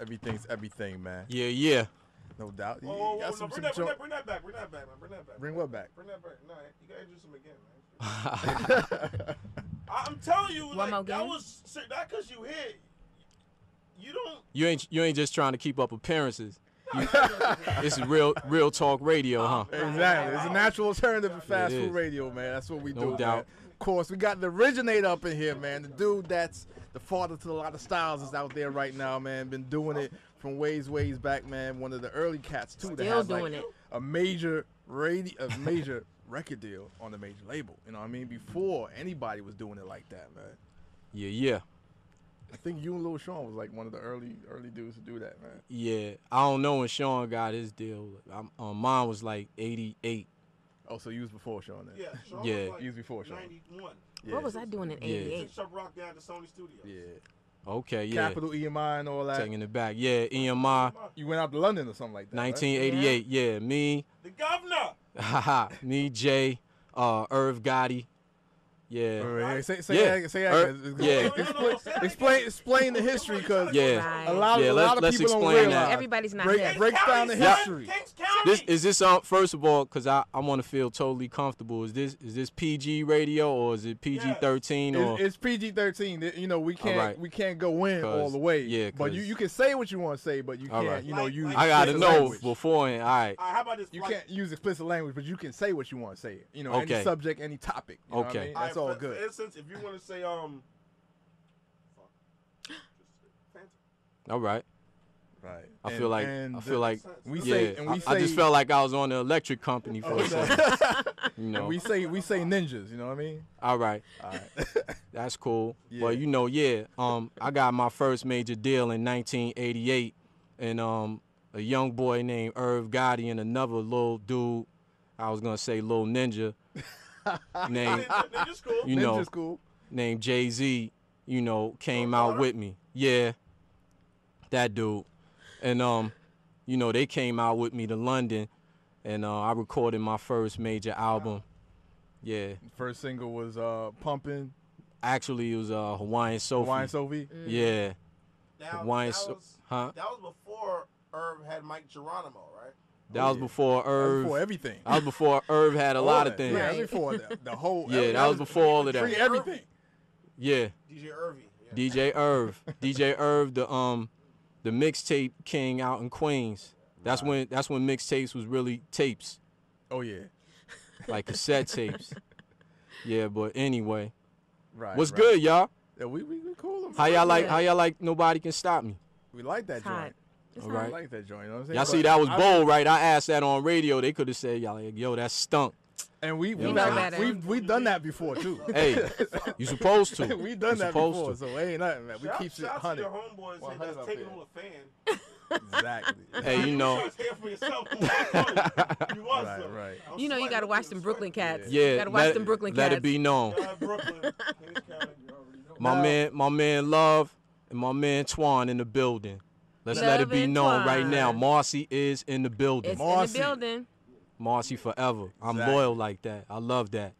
Everything's everything, man. Yeah, yeah. No doubt. Oh, no, bring that back, man. Bring that back, man. Bring that back. Bring what back? Bring that back. No, you gotta introduce him again, man. I'm telling you, like, that was that because you hit. You don't. You ain't just trying to keep up appearances. This is real talk radio, huh? Exactly. It's a natural alternative to fast food radio, man. That's what we do. No doubt. Man. Of course, we got the originator up in here, man. The dude that's the father to a lot of styles is out there right now, man. Been doing it from ways back, man. One of the early cats too. That has like a major record deal on a major label. You know what I mean? Before anybody was doing it like that, man. Yeah. I think you and Lil Sean was like one of the early dudes to do that, man. Yeah, I don't know when Sean got his deal. Mine was like 88. Oh, so you was before Sean then? Yeah, Sean yeah. was like you was before Sean. 91. Yeah. What was I doing in 88? Shop Rock down to Sony Studios. Yeah. Okay, yeah. Capital EMI and all that. Taking it back. Yeah, EMI. You went out to London or something like that, 1988, right? yeah. Me. The governor. Me, Jay, Irv Gotti. Yeah. Say that. Explain the history, because a lot of people don't realize that. Everybody's not breaks down the history. Is this first of all, because I want to feel totally comfortable. Is this PG radio or is it PG-13 or? It's PG-13. You know, we can't go in all the way. Yeah. But you can say what you want to say, but you can't. You know, use. I gotta know beforehand. All right. How about this? You can't use explicit language, but you can say what you want to say. You know, any subject, any topic. You know what I mean? That's all good. For instance, if you want to say all right. Right. I feel like we say, I just felt like I was on the electric company for a second. You know. And we say ninjas, you know what I mean? All right. That's cool. Yeah. Well, you know, I got my first major deal in 1988, and a young boy named Irv Gotti and another little dude, I was gonna say little ninja, named named Jay Z, you know, came out with me. Yeah, that dude. And you know, they came out with me to London, and I recorded my first major album. Yeah. First single was Pumpin'. Actually, it was Hawaiian Sophie. Hawaiian Sophie? Yeah. That was before Irv had Mike Geronimo, right? That was before Irv. That was before everything. That was before Irv had a lot of things. Yeah, before the whole. Yeah, that was before all of that. Free everything. Yeah. DJ Irvy. Yeah. DJ Irv. DJ Irv, the mixtape king out in Queens. That's when mixtapes was really tapes. Oh yeah. Like cassette tapes. Yeah, but anyway. Right. What's good, y'all? Yeah, we cool. How y'all like Nobody Can Stop Me? We like that joint. All right. I like that joint. You know what I'm saying? Y'all see, that was bold, right? I asked that on radio. They could have said, y'all like, yo, that stunk. And we've done that before too. Hey, you supposed to. We've done that before, so ain't nothing, man. We keep it 100. Shout out to your homeboys that's taking on a fan. Exactly. Hey, you know. Right. You know, you gotta watch them Brooklyn cats. Yeah, you gotta watch them Brooklyn cats. Let it be known. My man Love and my man Twan in the building. Let's let it be known right now. Marcy is in the building. It's in the building. Marcy forever. I'm Exactly. loyal like that. I love that.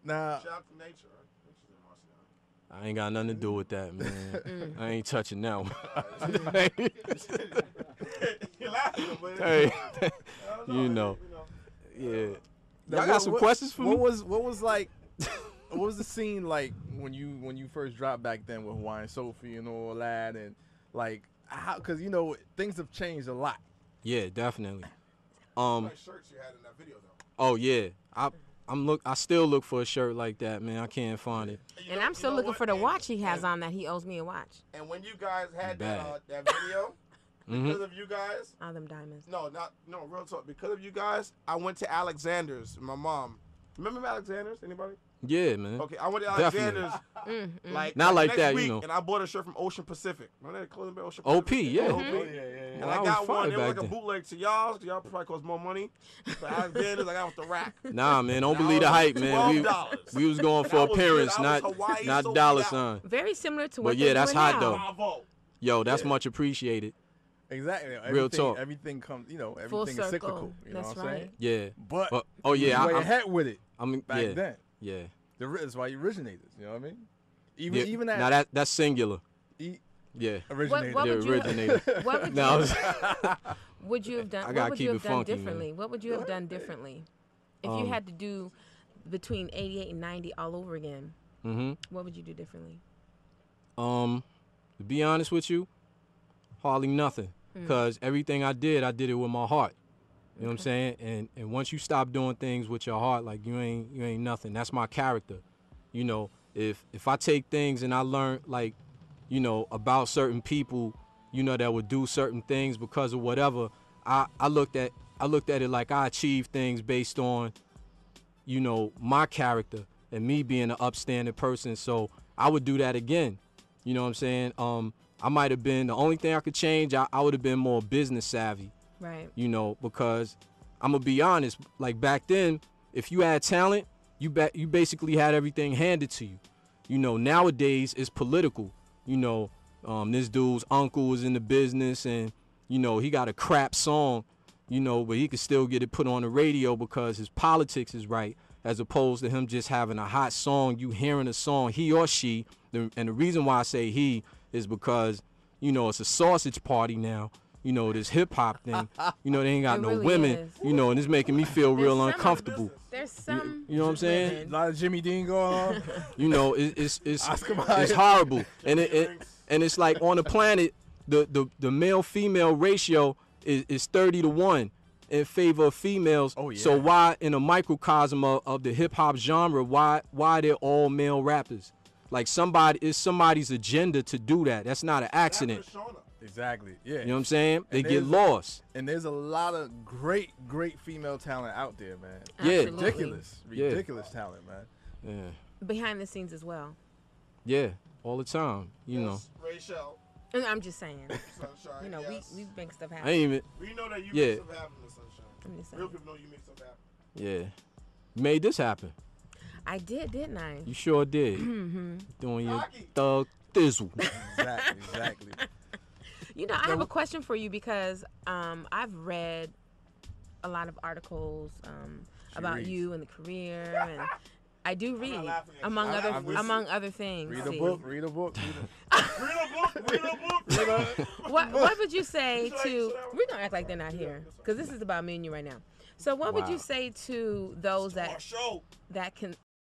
Now, shout out to nature. I ain't got nothing to do with that, man. I ain't touching that one. You're laughing, but Hey, you know. Yeah. Y'all got some questions for me? What was like? What was the scene like when you first dropped back then with Hawaiian Sophie and all that, and like how? Because you know things have changed a lot. Yeah, definitely. like shirts you had in that video though. Oh yeah, I still look for a shirt like that, man. I can't find it. And I'm still looking for the watch he has on that he owes me a watch. And when you guys had that video, because of you guys, all them diamonds. No, real talk. Because of you guys, I went to Alexander's. My mom. Remember Alexander's? Anybody? Yeah, man. Okay, I went to Alexander's. Not like next that, week, you know. And I bought a shirt from Ocean Pacific. Remember that clothing brand, Ocean OP, Pacific? yeah. OP. Yeah. And I I got was one. fine It was like back a then. bootleg to y'all. Y'all probably cost more money. But Alexander's, I got off the rack. Nah, man, don't believe the hype, man. $12. We was going for That was appearance, good. I was Hawaii not sold dollar out. sign. Very similar to what But they're yeah, that's doing hot now. though. Bravo. Yo, that's much appreciated. Exactly. Real talk. Everything comes. You know, Full everything is circle. cyclical. You know That's what I'm saying? Yeah. But oh yeah, way ahead with it. I mean, back then. Yeah. That's why you originated. You know what I mean? Yeah. Even that. Now that's singular. Yeah. Originator. What The would you originator. What would No, would you have done? I gotta What would keep you it have done funky, differently? man. What would you have done differently if you had to do between 88 and 90 all over again? What would you do differently? To be honest with you, hardly nothing. Because everything I did it with my heart. You know what I'm saying? And once you stop doing things with your heart, like you ain't nothing. That's my character. You know, if I take things and I learn, like, you know, about certain people, you know, that would do certain things because of whatever, I looked at it like I achieved things based on, you know, my character and me being an upstanding person. So I would do that again. You know what I'm saying? I might have been, the only thing I could change, I would have been more business savvy. Right. You know, because I'm gonna be honest, like back then, if you had talent, you basically had everything handed to you. You know, nowadays it's political. You know, this dude's uncle was in the business and, you know, he got a crap song, you know, but he could still get it put on the radio because his politics is right, as opposed to him just having a hot song, you hearing a song, he or she, and the reason why I say he is because, you know, it's a sausage party now. You know, this hip-hop thing, you know, they ain't got It no really women, is. you know, and it's making me feel real uncomfortable. There's some. You know what I'm saying? A lot of Jimmy Dean going on. You know, it's Maya. horrible, and it's like on the planet, the male-female ratio is 30-1 in favor of females. Oh, yeah. So why in a microcosm of the hip-hop genre, why they're all male rappers? Like it's somebody's agenda to do that. That's not an accident. Exactly. Yeah. You know what I'm saying? They get there's- lost. And there's a lot of great female talent out there, man. Yeah. Absolutely. Ridiculous talent, man. Yeah. Behind the scenes as well. Yeah. All the time. You know. Rachel, And I'm just saying. Sunshine. You know, yes. we make stuff I happen. ain't even. We know that you Yeah. make stuff happen, Miss Sunshine. I'm just saying. Real people know you make stuff happen. Yeah. Made this happen. I did, didn't I? You sure did. Doing your thug thizzle. Exactly. You know, I have a question for you because I've read a lot of articles about reads. you and the career, and I do read laughing at you. among I'm other listening. among other things. Read a See. book. Read a book. Read a book. What would you say Should I- to? should I- We're gonna act like they're not here because this is about me and you right now. So what would you say to those Our that show. can